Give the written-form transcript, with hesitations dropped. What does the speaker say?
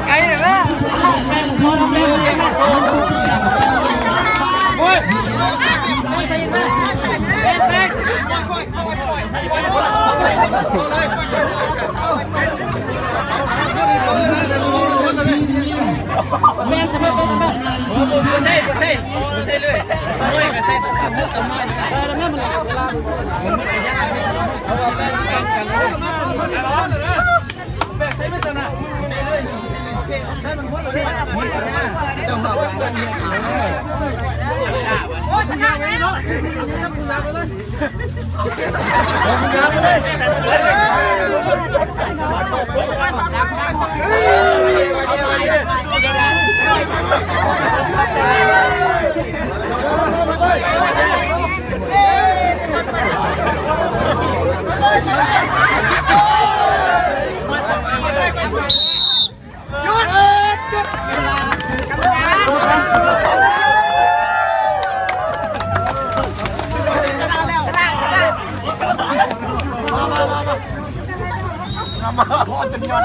ไกลเลยนะโอ้ยแม่สมัยก่อนแม่ไม่ใช่เลยด้วยก็ใช่ต้องทำเรื่องต่อมาแล้วแม่มันเวลาเอาไปจังกันเลยแบบใช่ไม่ชนะใช่เลยใช่มันพ้นเลยต้องมาวันนี้โอ้ชนะเลยเนาะคุณลาไปเลยคุณลาไปมาพ่อจะย้อน